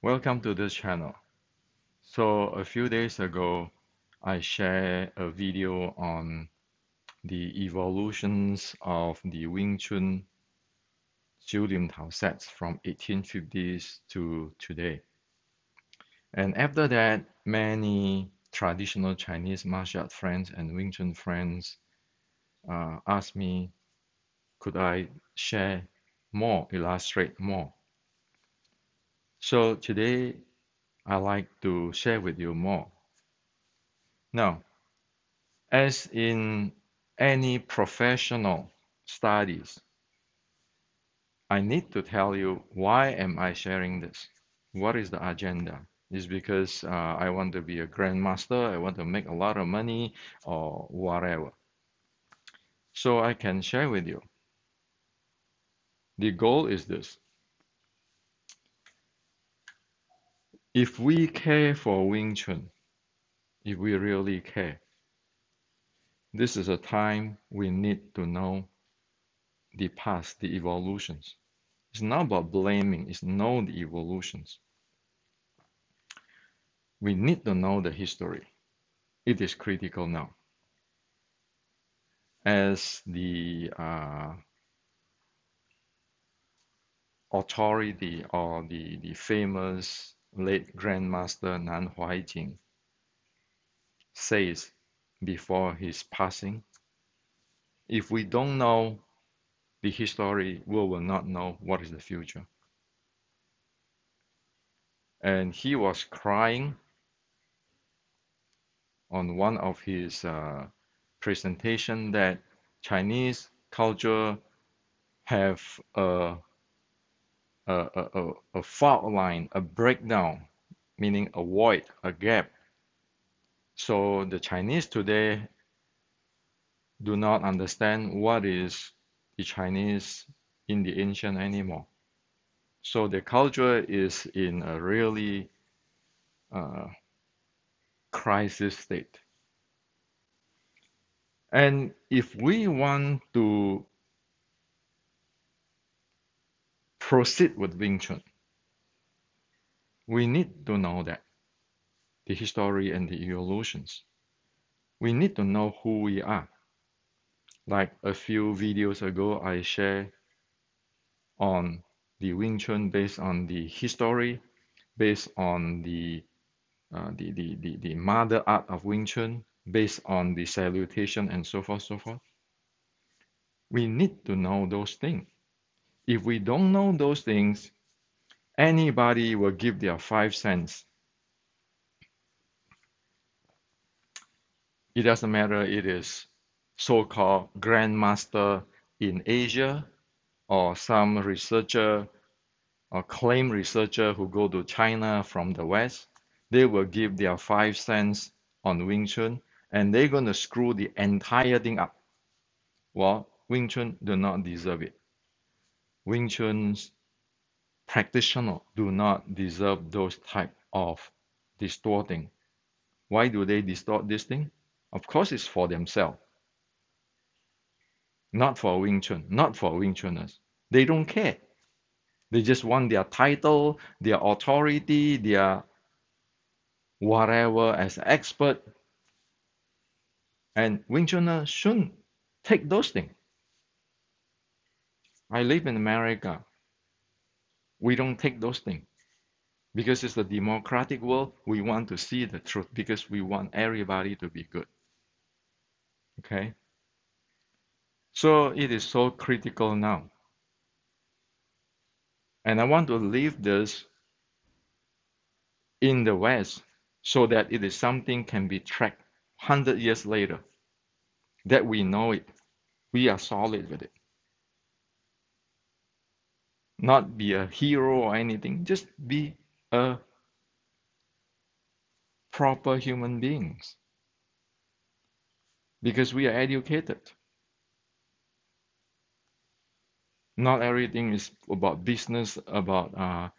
Welcome to this channel. So a few days ago, I shared a video on the evolutions of the Wing Chun Jiu Lim Tao sets from 1850s to today. And after that, many traditional Chinese martial art friends and Wing Chun friends asked me, could I share more, illustrate more? So today, I like to share with you more. Now, as in any professional studies, I need to tell you why am I sharing this? What is the agenda? Is because I want to be a grandmaster, I want to make a lot of money, or whatever. So I can share with you. The goal is this. If we care for Wing Chun, if we really care, this is a time we need to know the past, the evolutions. It's not about blaming, it's know the evolutions. We need to know the history. It is critical now. As the authority or the famous late Grandmaster Nan Huaijing says before his passing, if we don't know the history, we will not know what is the future. And he was crying on one of his presentation that Chinese culture have a fault line, a breakdown, meaning a void, a gap. So the Chinese today do not understand what is the Chinese in the ancient anymore. So the culture is in a really crisis state. And if we want to proceed with Wing Chun, we need to know that the history and the evolutions. We need to know who we are. Like a few videos ago, I shared on the Wing Chun based on the history, based on the mother art of Wing Chun, based on the salutation and so forth, so forth. We need to know those things. If we don't know those things, anybody will give their 5 cents. It doesn't matter it is so-called grandmaster in Asia or some researcher or claim researcher who go to China from the West. They will give their 5 cents on Wing Chun and they're going to screw the entire thing up. Well, Wing Chun do not deserve it. Wing Chun's practitioners do not deserve those type of distorting. Why do they distort this thing? Of course, it's for themselves, not for Wing Chun, not for Wing Chuners. They don't care. They just want their title, their authority, their whatever as expert. And Wing Chuners shouldn't take those things. I live in America. We don't take those things. Because it's a democratic world, we want to see the truth because we want everybody to be good. Okay? So it is so critical now. And I want to leave this in the West so that it is something can be tracked 100 years later, that we know it. We are solid with it. Not be a hero or anything, just be a proper human beings because we are educated. Not everything is about business, about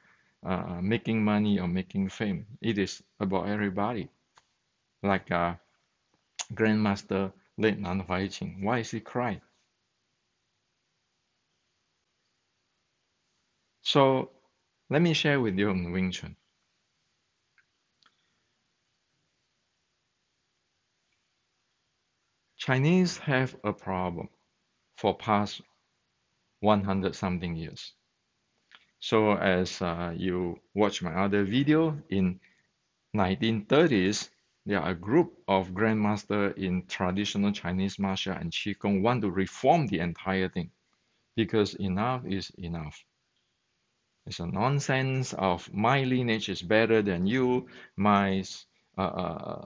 making money or making fame. It is about everybody. Like Grandmaster late Nan Huaiqing. Why is he crying? So let me share with you on Wing Chun. Chinese have a problem for past 100 something years. So as you watch my other video, in 1930s, there are a group of grandmaster in traditional Chinese martial and Qigong want to reform the entire thing because enough is enough. It's a nonsense of my lineage is better than you, my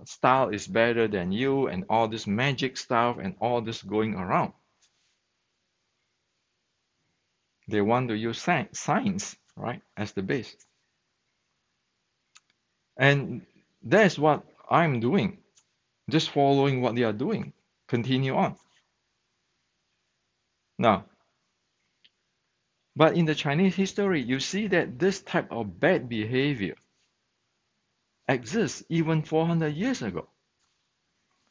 style is better than you, and all this magic stuff and all this going around. They want to use science, right, as the base. And that's what I'm doing, just following what they are doing. Continue on. Now, but in the Chinese history, you see that this type of bad behavior exists even 400 years ago.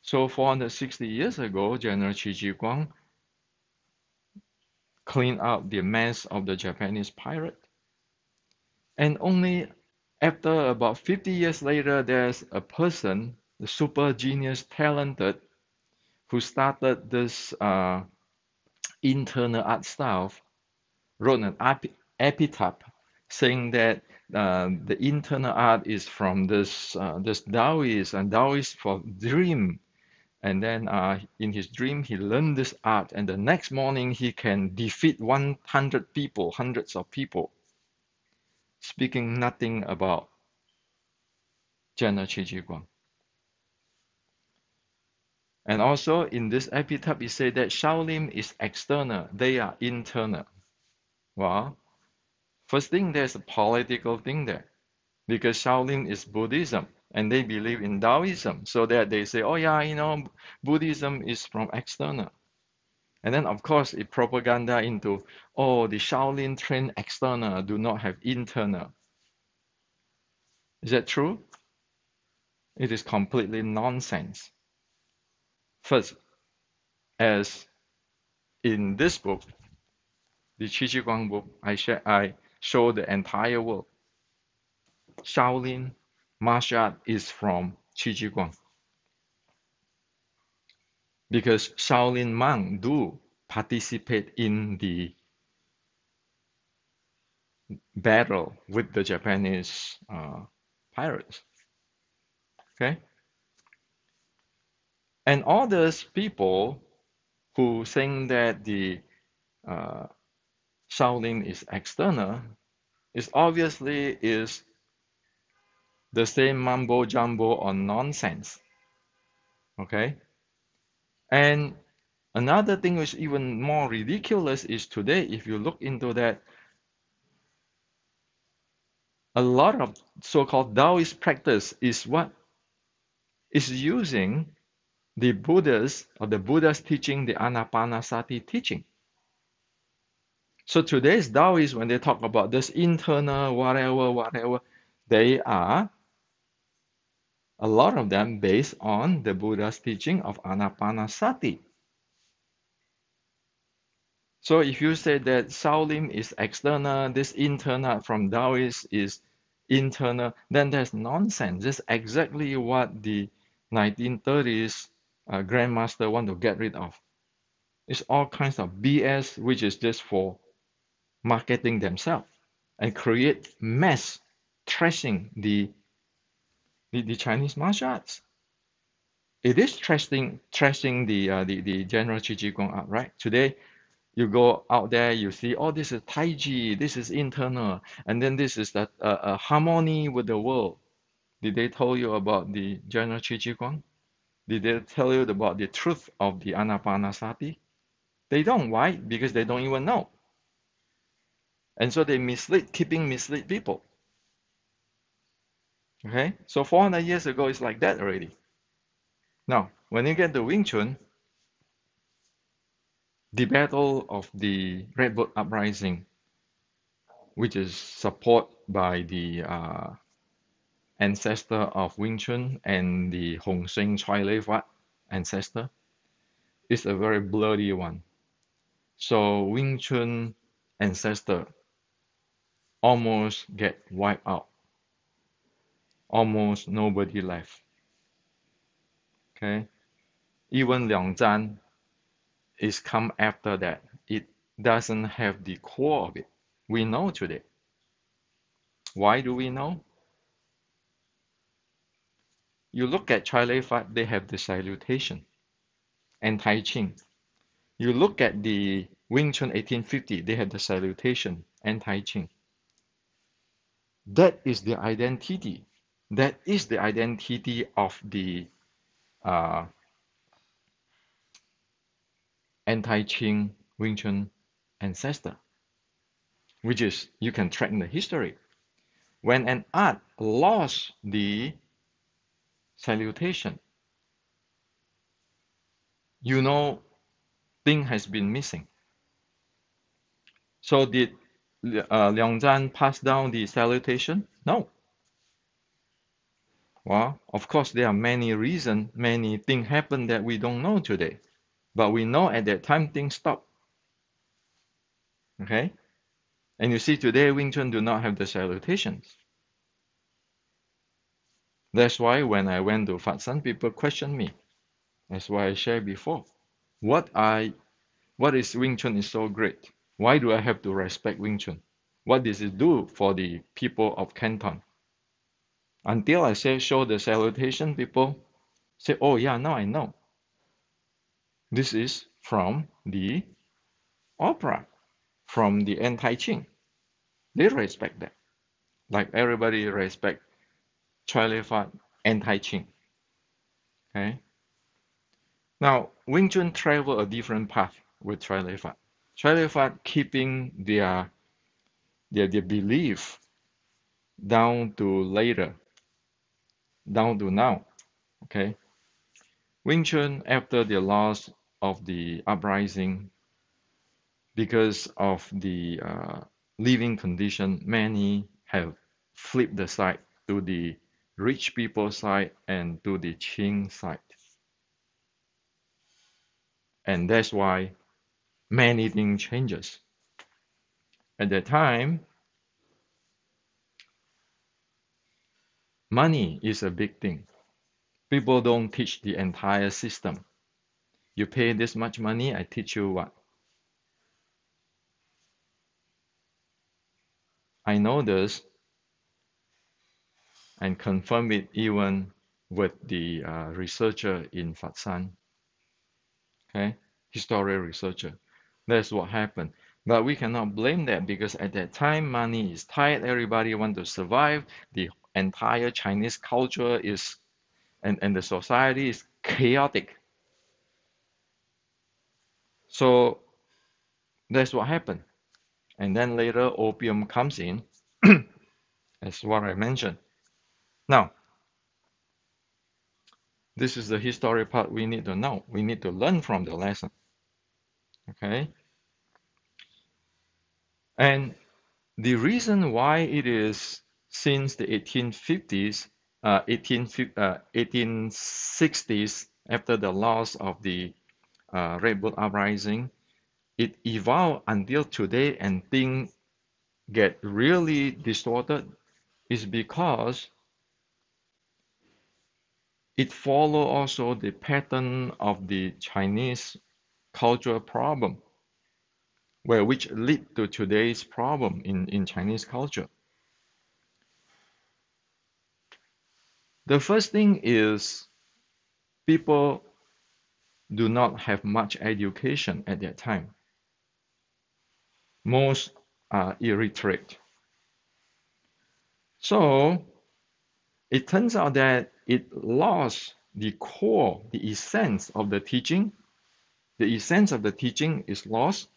So 460 years ago, General Qi Ji Guang cleaned up the mess of the Japanese pirate. And only after about 50 years later, there's a person, the super genius, talented, who started this internal art style, wrote an epitaph saying that the internal art is from this Taoist, and Taoist for dream. And then in his dream, he learned this art, and the next morning he can defeat 100 people, hundreds of people, speaking nothing about General Qi Ji Guang. And also in this epitaph, he said that Shaolin is external, they are internal. Well, first thing, there's a political thing there, because Shaolin is Buddhism and they believe in Taoism, so that they say, oh yeah, Buddhism is from external. And then of course it propaganda into, oh, the Shaolin trained external do not have internal. Is that true? It is completely nonsense. First, as in this book, the Qi Ji Guang book, I show the entire world. Shaolin martial art is from Qi Ji Guang. Because Shaolin monks do participate in the battle with the Japanese pirates. Okay? And all those people who think that the uh, Shaolin is external is obviously is the same mumbo jumbo or nonsense. Okay? And another thing which is even more ridiculous is today, if you look into that, a lot of so-called Taoist practice is what is using the Buddha's or the Buddha's teaching, the Anapanasati teaching. So today's Taoists, when they talk about this internal whatever, they are, a lot of them based on the Buddha's teaching of Anapanasati. So if you say that Shaolin is external, this internal from Taoist is internal, then that's nonsense. That's exactly what the 1930s Grandmaster want to get rid of. It's all kinds of BS, which is just for marketing themselves and create mass trashing the Chinese martial arts. It is trashing the General Qi Ji Guang art, right? Today, you go out there, you see, oh, this is Tai Chi, this is internal, and then this is the harmony with the world. Did they tell you about the General Qi Ji Guang? Did they tell you about the truth of the Anapanasati? They don't. Why? Because they don't even know. And so they keeping mislead people. Okay? So 400 years ago, it's like that already. Now, when you get to Wing Chun, the battle of the Red Boat Uprising, which is supported by the ancestor of Wing Chun and the Hong Seng Chai Lei Fat ancestor, is a very bloody one. So Wing Chun ancestor almost get wiped out. Almost nobody left. Okay. Even Liangzhan is come after that. It doesn't have the core of it. We know today. Why do we know? You look at Chai Lei Fat, they have the salutation and Tai Ching. You look at the Wing Chun 1850, they have the salutation and Tai Ching. That is the identity. That is the identity of the uh, anti Qing Wing Chun ancestor, which is you can track in the history. When an art lost the salutation, you know thing has been missing. So did Liang Zhan pass down the salutation? No. Well, of course, there are many reasons, many things happen that we don't know today. But we know at that time things stopped. Okay? And you see today Wing Chun do not have the salutations. That's why when I went to Fat San, people question me. That's why I shared before. What is Wing Chun is so great? Why do I have to respect Wing Chun? What does it do for the people of Canton? Until I say show the salutation, people say, oh yeah, now I know. This is from the opera, from the anti-Qing. They respect that. Like everybody respect Chai Lei Fat anti-Qing. Okay. Now Wing Chun travel a different path with Chai Lei Fat. Chai Lei Fat keeping their belief down to later, down to now. Okay. Wing Chun after the loss of the uprising, because of the living condition, many have flipped the side to the rich people side and to the Qing side. And that's why many things changes. At that time, money is a big thing. People don't teach the entire system. You pay this much money, I teach you what? I know this and confirm it even with the researcher in Fat San, okay, historical researcher. That's what happened. But we cannot blame that because at that time money is tight, everybody want to survive, the entire Chinese culture is and the society is chaotic. So that's what happened. And then later opium comes in, as what I mentioned. Now, this is the history part we need to know. We need to learn from the lesson. Okay? And the reason why it is since the 1850s, 1860s, after the loss of the Red Bull Uprising, it evolved until today and things get really distorted is because it follow also the pattern of the Chinese cultural problem, where which lead to today's problem in Chinese culture. The first thing is people do not have much education at that time. Most are illiterate. So it turns out that it lost the core, the essence of the teaching. The essence of the teaching is lost.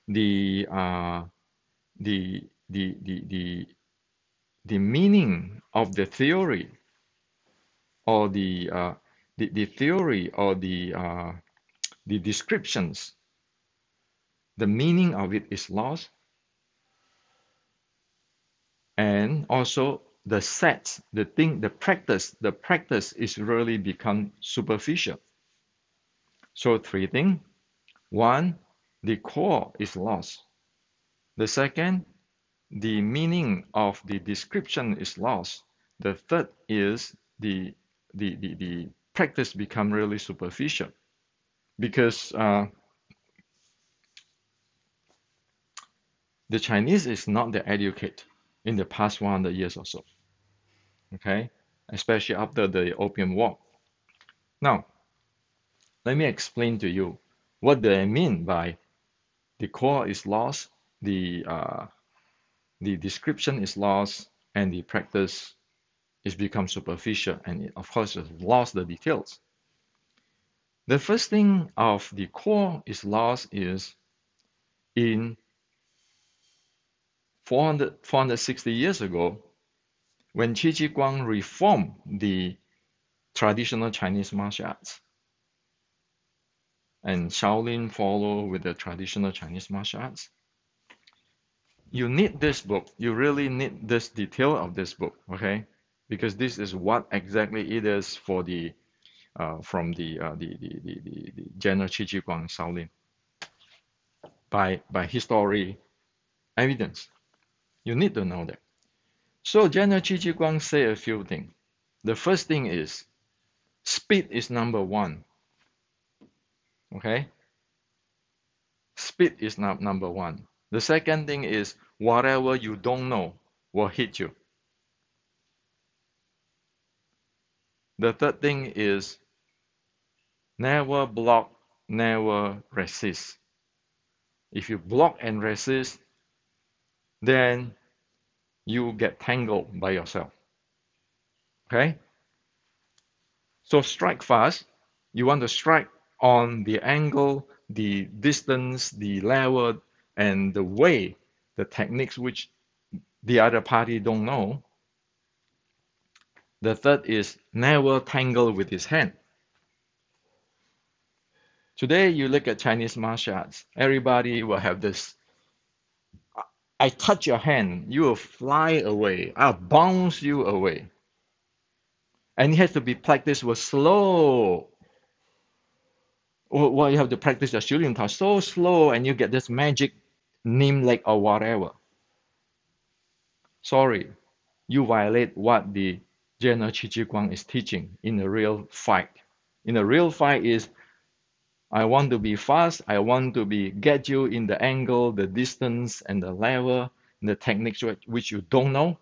The uh, the meaning of the theory or the theory or the descriptions, the meaning of it is lost, and also the sets, the thing, the practice is really become superficial. So three things. One, the core is lost. The second, the meaning of the description is lost. The third is the practice become really superficial because the Chinese is not that educated in the past 100 years or so, okay? Especially after the Opium War. Now, let me explain to you what do I mean by the core is lost, the description is lost, and the practice is become superficial, and it, of course, it lost the details. The first thing of the core is lost is in 460 years ago, when Qi Ji Guang reformed the traditional Chinese martial arts, and Shaolin followed with the traditional Chinese martial arts. You need this book. You really need this detail of this book, okay? Because this is what exactly it is for the from the General Qi Ji Guang Shaolin by history evidence. You need to know that. So General Qi Ji Guang say a few things. The first thing is speed is number one. Okay? Speed is not number one. The second thing is whatever you don't know will hit you. The third thing is never block, never resist. If you block and resist, then you get tangled by yourself. Okay? So strike fast. You want to strike on the angle, the distance, the level, and the way, the techniques which the other party don't know. The third is never tangle with his hand. Today, you look at Chinese martial arts, everybody will have this. I touch your hand, you will fly away. I'll bounce you away. And it has to be practiced with slow. Or you have to practice your shooting touch so slow, and you get this magic nim leg or whatever. Sorry, you violate what the General Qi Ji Guang is teaching in a real fight. In a real fight is I want to be fast, I want to be get you in the angle, the distance, and the level, the techniques which you don't know.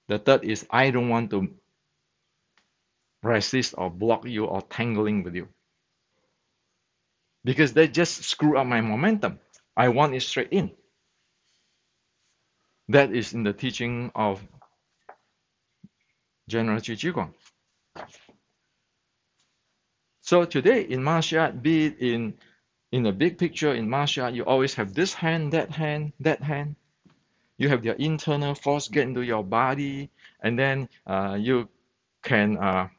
The third is I don't want to resist or block you or tangling with you. Because they just screw up my momentum. I want it straight in. That is in the teaching of General Qi Ji Guang. So today in martial art, be it in the big picture in martial art, you always have this hand, that hand, that hand. You have your internal force get into your body, and then you can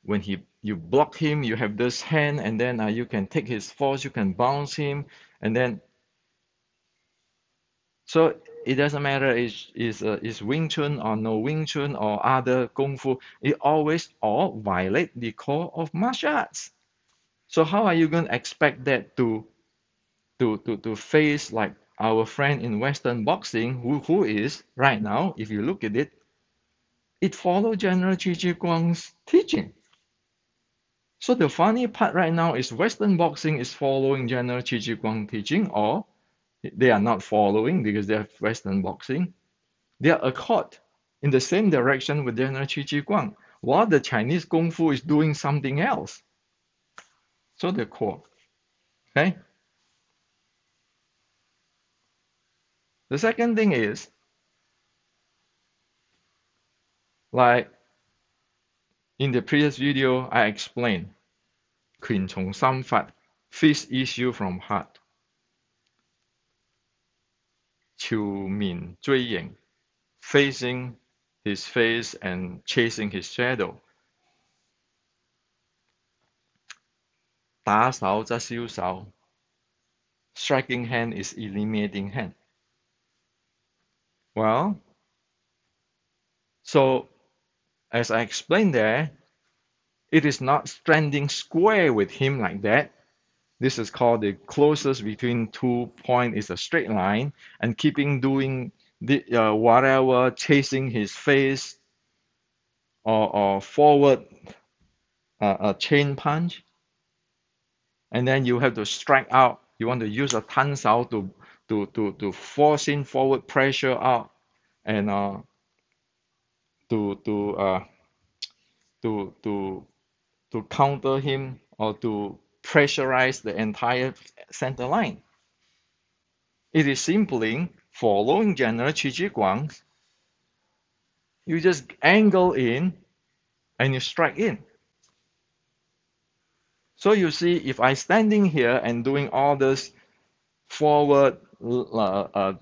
when you block him, you have this hand, and then you can take his force, you can bounce him, and then so it doesn't matter is Wing Chun or no Wing Chun or other Kung Fu, it always all violate the core of martial arts. So how are you going to expect that to face like our friend in Western boxing who is right now, if you look at it, it follows General Qi Ji Guang's teaching. So the funny part right now is Western boxing is following General Qi Ji Guang teaching, or they are not following because they are Western boxing. They are accord in the same direction with General Qi Ji Guang, while the Chinese Kung Fu is doing something else. So the core. Okay? The second thing is, like in the previous video, I explained, 拳從心發, fist issue from heart. 朝面追形, facing his face and chasing his shadow. 打手則消手, striking hand is eliminating hand. Well, so as I explained there, it is not standing square with him like that. This is called the closest between 2 points is a straight line, and keeping doing the whatever, chasing his face, or forward chain punch, and then you have to strike out. You want to use a tan sao to force in forward pressure out and to to uh, to to to counter him or to pressurize the entire center line. It is simply following General Qi Ji Guang. You just angle in and you strike in. So you see, if I standing here and doing all this forward, the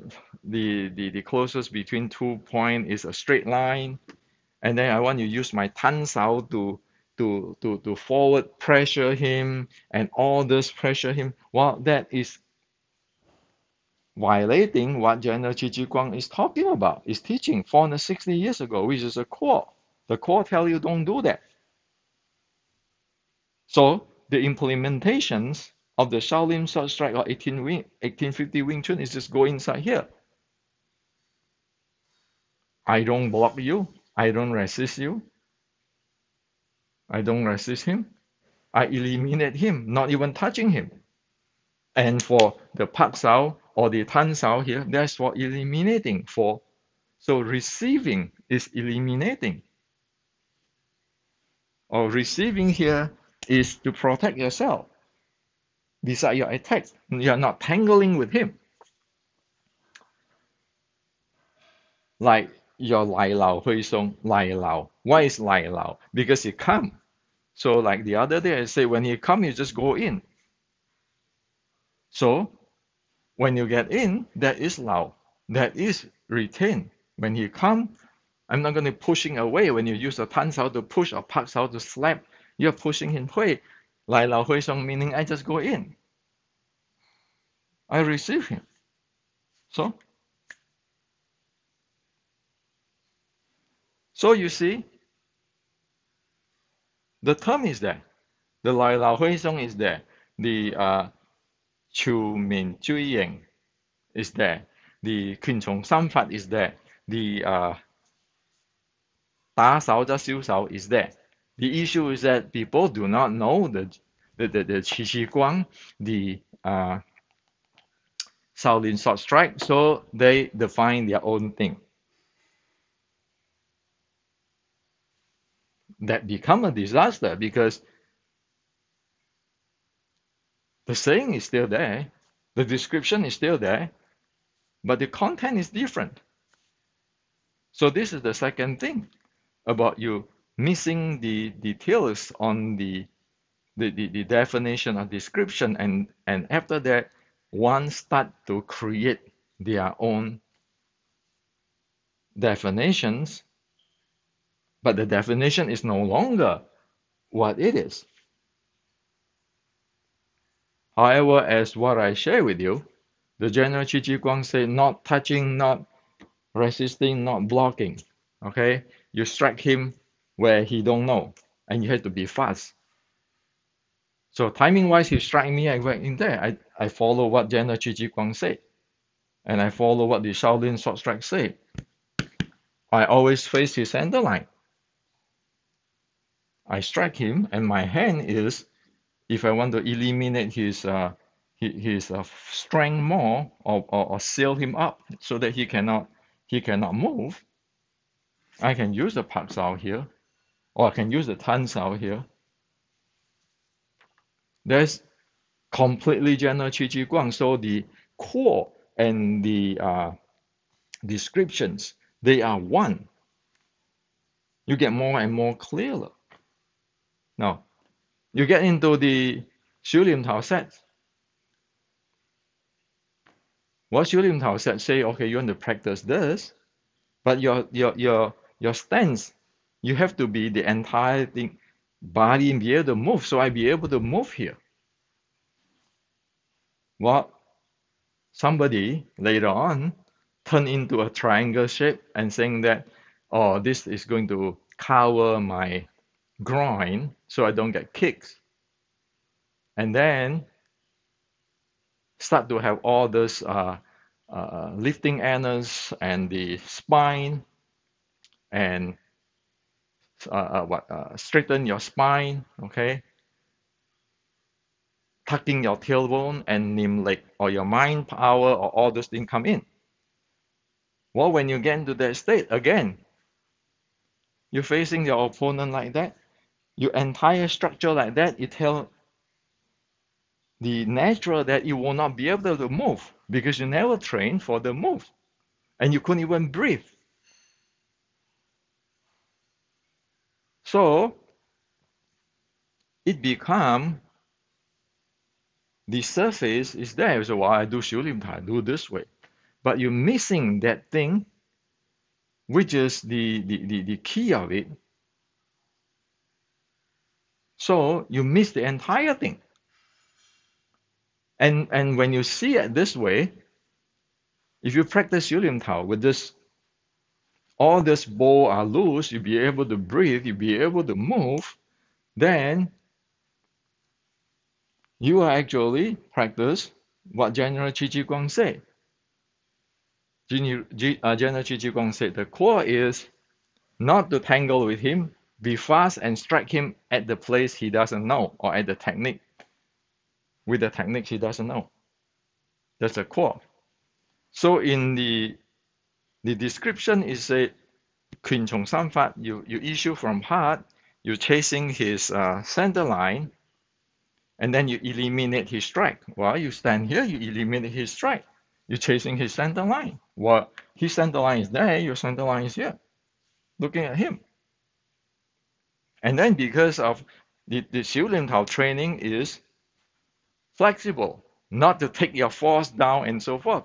closest between 2 points is a straight line, and then I want to use my tan sao to forward pressure him and all this pressure him. Well, that is violating what General Qi Ji Guang is talking about, is teaching 460 years ago, which is a core. The core tell you don't do that. So the implementations of the Shaolin Sword Strike or 1850 Wing Chun is just go inside here. I don't block you. I don't resist you. I don't resist him. I eliminate him, not even touching him. And for the Pak Sao or the Tan Sao here, that's for eliminating. So receiving is eliminating. Or receiving here is to protect yourself. These are your attacks. You're not tangling with him. Like your Lai Lao Hui Song, Lai Lao. Why is Lai Lao? Because he come. So like the other day I say, when he come, you just go in. So when you get in, that is Lao. That is retain. When he come, I'm not going to pushing away. When you use a Tan Sao to push or Pak Sao to slap, you're pushing him Hui. Lai Lao Hui Song meaning I just go in. I receive him. So you see, the term is there. The Lai Lao Hui Song is there. The Chu Min Chui Ying is there. The Kun Chong Sam Fat is there. The Da Sao Zha Xiu Sao is there. The issue is that people do not know the Qi Shi Guang, the Shaolin Sword Strike, so they define their own thing. That become a disaster because the saying is still there, the description is still there, but the content is different. So this is the second thing about you missing the details on the definition or description, and after that one start to create their own definitions, but the definition is no longer what it is. However, as what I share with you, the General Qi Ji Guang said not touching, not resisting, not blocking. Okay, you strike him where he don't know, and you have to be fast. So timing wise, he strike me, I went in there. I follow what General Qi Ji Guang said, and I follow what the Shaolin Sword Strike say. I always face his center line. I strike him, and my hand is, if I want to eliminate his strength more, or seal him up so that he cannot move, I can use the Pak Sao here, or I can use the Tan Sao here. That's completely General Qi Ji Guang. So the core and the descriptions, they are one. You get more and more clearer. Now, you get into the Xu Lim Tao set. What Xu Lim Tao set say, okay, you want to practice this, but your stance, you have to be the entire thing, body and be able to move. So I be able to move here. Well, somebody later on turned into a triangle shape and saying that, oh, this is going to cover my groin so I don't get kicks. And then start to have all this lifting anus and the spine and straighten your spine, okay, tucking your tailbone and nim leg or your mind power or all those things come in. Well, when you get into that state, again, you're facing your opponent like that, your entire structure like that, it tell the natural that you will not be able to move because you never trained for the move and you couldn't even breathe. So it become the surface is there. So I do Xiu Lim Tai, do this way. But you're missing that thing, which is the key of it. So you miss the entire thing. And when you see it this way, if you practice Xiu Lim Tao with this, all this bowl are loose, you'll be able to breathe, you'll be able to move, then you are actually practice what General Qi Ji Guang said. General Qi Ji Guang said the core is not to tangle with him, be fast and strike him at the place he doesn't know or at the technique with the technique he doesn't know. That's the core. So in the description is a Qin Chong San Fat, you issue from heart, you're chasing his center line, and then you eliminate his strike. Well, you stand here, you eliminate his strike. You're chasing his center line. Well, his center line is there, your center line is here, looking at him. And then because of the Xiu Lim Tao training is flexible, not to take your force down and so forth.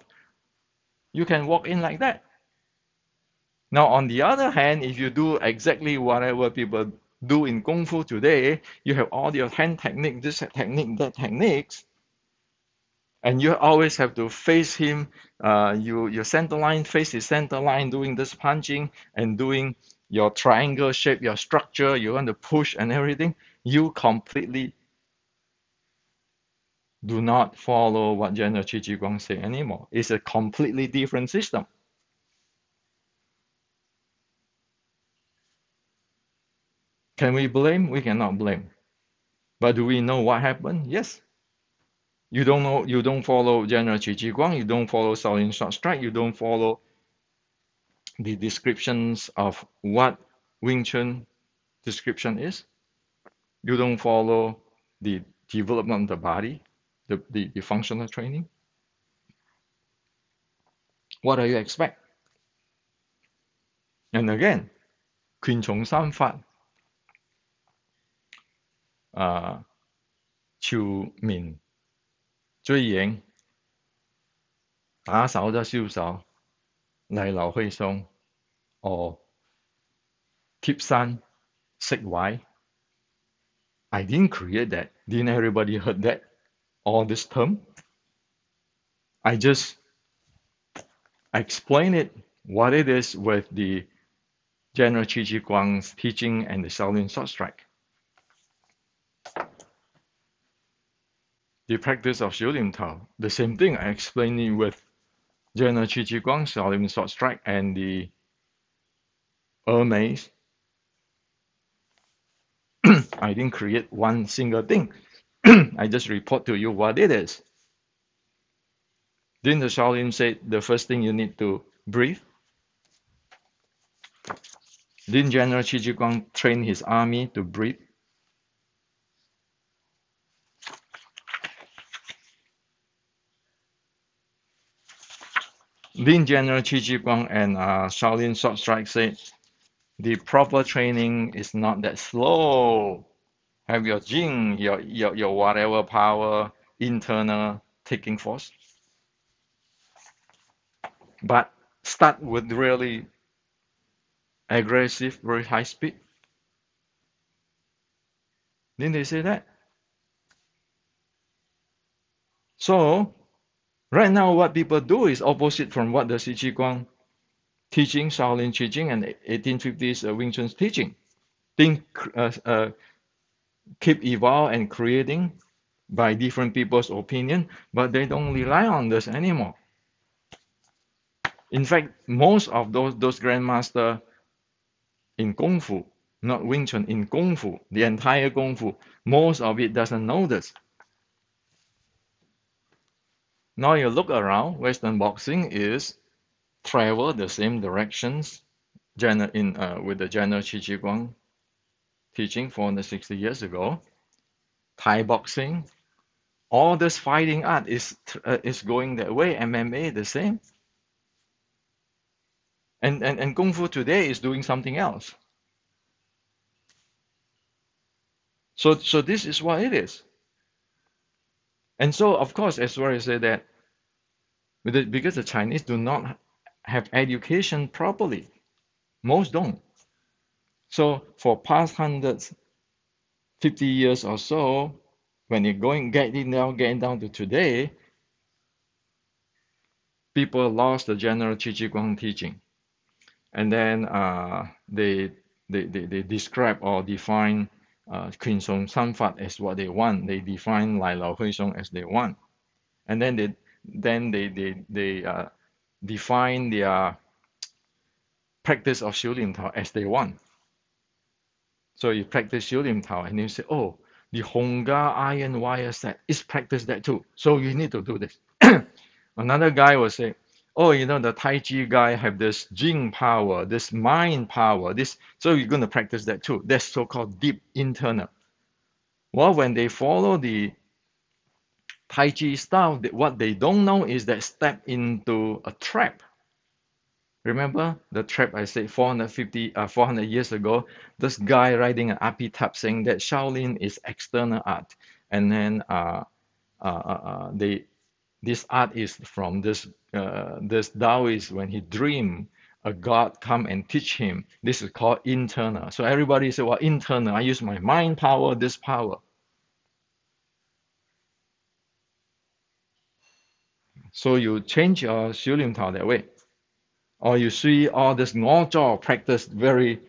You can walk in like that. Now, on the other hand, if you do exactly whatever people do in Kung Fu today, you have all your hand technique, this technique, that techniques, and you always have to face him, your center line, face his center line, doing this punching and doing your triangle shape, your structure, you want to push and everything, you completely do not follow what General Qi Ji Guang say anymore. It's a completely different system. Can we blame? We cannot blame. But do we know what happened? Yes. You don't know, you don't follow General Qi Ji Guang, you don't follow Shaolin Short Strike, you don't follow the descriptions of what Wing Chun description is. You don't follow the development of the body, the functional training. What do you expect? And again, Qin Chong San Fat, 潮面追影打手則消手，泥流去送or keep sun sick why. I didn't create that. Didn't everybody heard that? All this term? I just explain it what it is with the General Qi Ji Guang's teaching and the Shaolin Short Strike. The practice of Xiu Lim Tao, the same thing I explained it with General Qi Ji Guang, Shaolin Short Strike, and the Maze. I didn't create one single thing. I just report to you what it is. Didn't the Shaolin say the first thing you need to breathe? Didn't General Qi Ji Guang train his army to breathe? Didn't General Qi Ji Guang and Shaolin Short Strike say the proper training is not that slow? Have your Jing, your whatever power, internal taking force. But start with really aggressive, very high speed. Didn't they say that? So, right now what people do is opposite from what the Qi Ji Guang teaching, Shaolin teaching, and 1850s Wing Chun's teaching. Think, keep evolve and creating by different people's opinion, but they don't rely on this anymore. In fact, most of those grandmaster in Kung Fu, not Wing Chun, in Kung Fu, the entire Kung Fu. Most of it doesn't know this. Now you look around, Western boxing is travel the same directions with the general Qi Ji Guang teaching 460 years ago. Thai boxing, all this fighting art is going that way. MMA the same, and Kung Fu today is doing something else. So this is what it is. And so of course, as well as say that because the Chinese do not have education properly, most don't. So for past 150 years or so, when you're getting down to today, people lost the general Qi Ji Guang teaching, and then they describe or define Qin Song Sanfat as what they want. They define Lai Lao Hui Song as they want, and then they define their practice of Xiu Lim Tao as they want. So you practice Xiu Lim Tao, and you say, oh, the Hongga iron wire set is practice that too. So you need to do this. Another guy will say, oh, the Tai Chi guy have this Jing power, this mind power, this. So you're going to practice that too. That's so-called deep internal. Well, when they follow the Tai Chi style, what they don't know is that step into a trap. Remember the trap I said 400 years ago? This guy writing an epitaph saying that Shaolin is external art, and then this art is from this Taoist when he dreamed a god come and teach him. This is called internal. So everybody say, well, internal. I use my mind power, this power. So you change your Xiu Lim Tao that way. Or you see all this Ngo Zhao practice very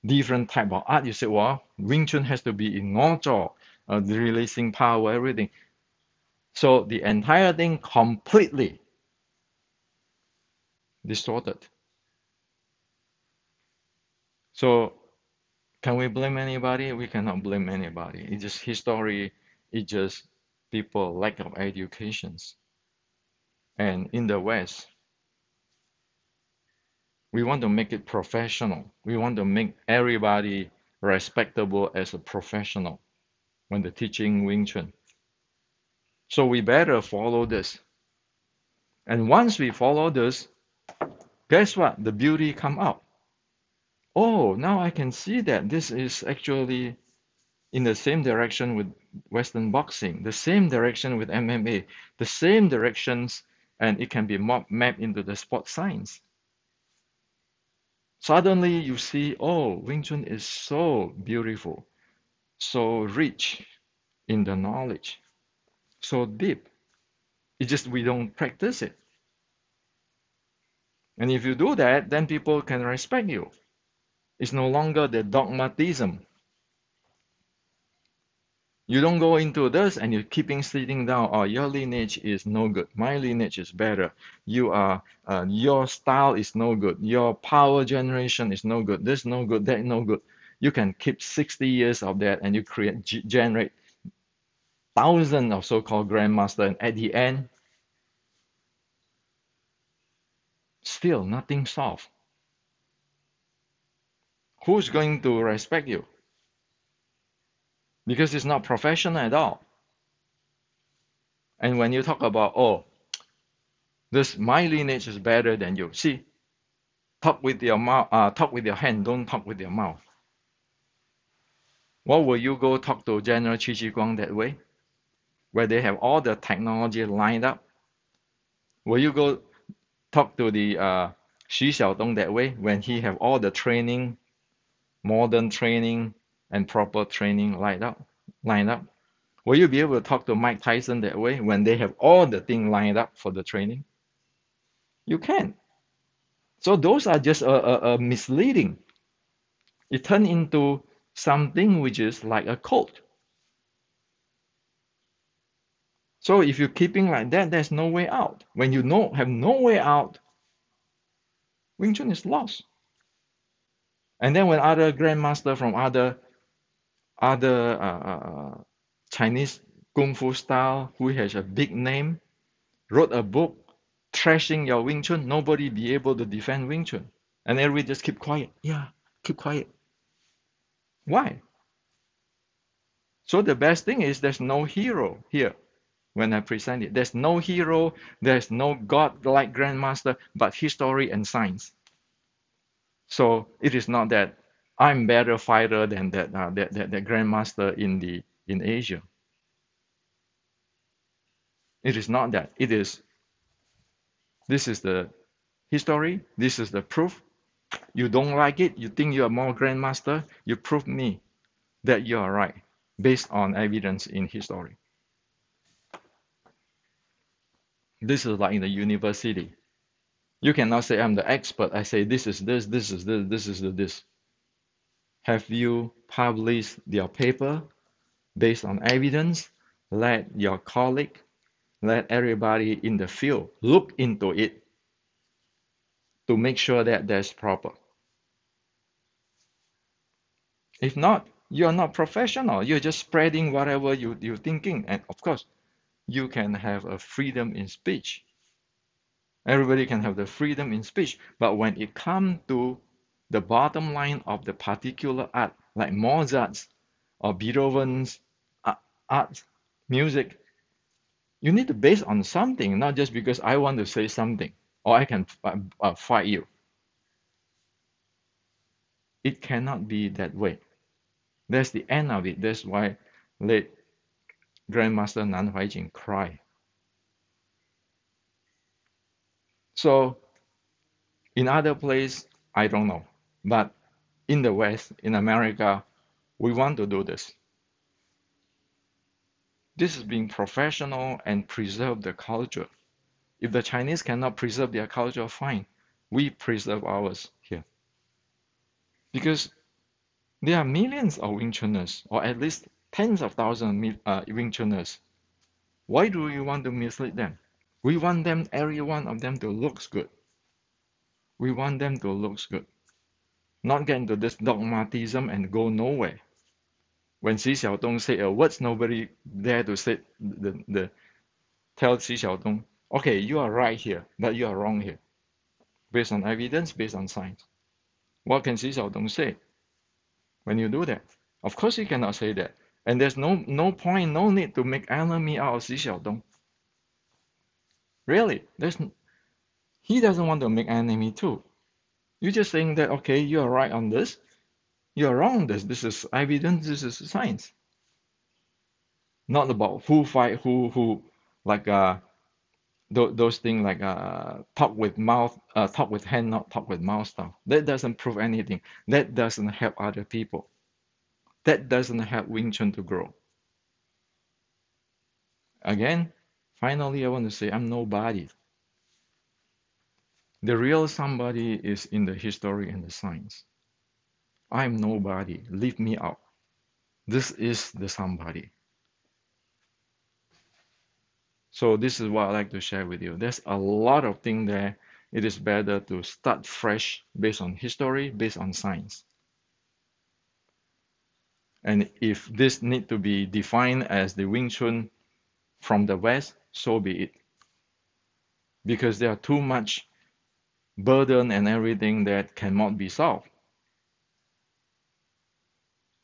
different type of art. You say, well, Wing Chun has to be in Ngo Zhao, the releasing power, everything. So the entire thing completely distorted. So can we blame anybody? We cannot blame anybody. It's just history. It's just people lack of educations. And in the West, we want to make it professional. We want to make everybody respectable as a professional when they're teaching Wing Chun. So we better follow this. And once we follow this, guess what? The beauty come out. Oh, now I can see that this is actually in the same direction with Western boxing, the same direction with MMA, the same directions, and it can be mapped into the sport science. Suddenly you see, oh, Wing Chun is so beautiful, so rich in the knowledge, so deep. It's just we don't practice it. And if you do that, then people can respect you. It's no longer the dogmatism. You don't go into this and you're keeping sitting down. Oh, your lineage is no good. My lineage is better. Your style is no good. Your power generation is no good. This no good. That no good. You can keep 60 years of that and you generate thousands of so-called grandmaster, and at the end, still nothing solved. Who's going to respect you? Because it's not professional at all. And when you talk about, oh, my lineage is better than you. See, talk with your mouth, talk with your hand, don't talk with your mouth. What will you go talk to General Qi Ji Guang that way? Where they have all the technology lined up? Will you go talk to the Xu Xiaodong that way when he have all the training, modern training and proper training lined up? Will you be able to talk to Mike Tyson that way when they have all the thing lined up for the training? You can. So those are just misleading. It turned into something which is like a cult. So if you're keeping like that, there's no way out. When you have no way out, Wing Chun is lost. And then when other grandmaster from other Chinese kung fu style who has a big name wrote a book trashing your Wing Chun, nobody be able to defend Wing Chun. And everybody just keep quiet. Yeah, keep quiet. Why? So the best thing is there's no hero here when I present it. There's no hero, there's no god-like grandmaster, but history and science. So it is not that I'm better fighter than that grandmaster in Asia. It is not that. It is this is the history. This is the proof. You don't like it. You think you are more grandmaster. You prove me that you are right based on evidence in history. This is like in the university. You cannot say I'm the expert. I say this is this, this is this, this is this. Have you published your paper based on evidence? Let your colleague, let everybody in the field look into it to make sure that that's proper. If not, you're not professional. You're just spreading whatever you're thinking. And of course, you can have a freedom in speech. Everybody can have the freedom in speech. But when it comes to the bottom line of the particular art, like Mozart's or Beethoven's art, music, you need to base on something, not just because I want to say something or I can fight you. It cannot be that way. That's the end of it. That's why late Grandmaster Nan Huaijing cried. So in other place, I don't know. But in the West, in America, we want to do this. This is being professional and preserve the culture. If the Chinese cannot preserve their culture, fine. We preserve ours here. Because there are millions of Wing Chuners, or at least tens of thousands of Wing Chuners. Why do we want to mislead them? We want them, every one of them, to look good. We want them to look good. Not get into this dogmatism and go nowhere. When Xi Xiaodong said a words, nobody dare to say tell Xi Xiaodong, okay, you are right here, but you are wrong here. Based on evidence, based on science. What can Xi Xiaodong say when you do that? Of course he cannot say that. And there's no point, no need to make enemy out of Xi Xiaodong. Really, he doesn't want to make enemy too. You're just saying that, okay, you are right on this, you are wrong on this. This is evidence, this is science. Not about who fight who, like those things like talk with mouth, talk with hand, not talk with mouth stuff. That doesn't prove anything. That doesn't help other people. That doesn't help Wing Chun to grow. Again, finally, I want to say I'm nobody. The real somebody is in the history and the science. I'm nobody. Leave me out. This is the somebody. So this is what I like to share with you. There's a lot of things there. It is better to start fresh based on history, based on science. And if this need to be defined as the Wing Chun from the West, so be it. Because there are too much burden and everything that cannot be solved.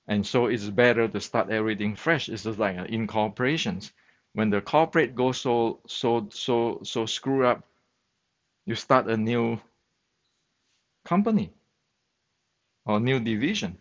And so it's better to start everything fresh. It's just like in corporations. When the corporate goes so screw up, you start a new company or new division.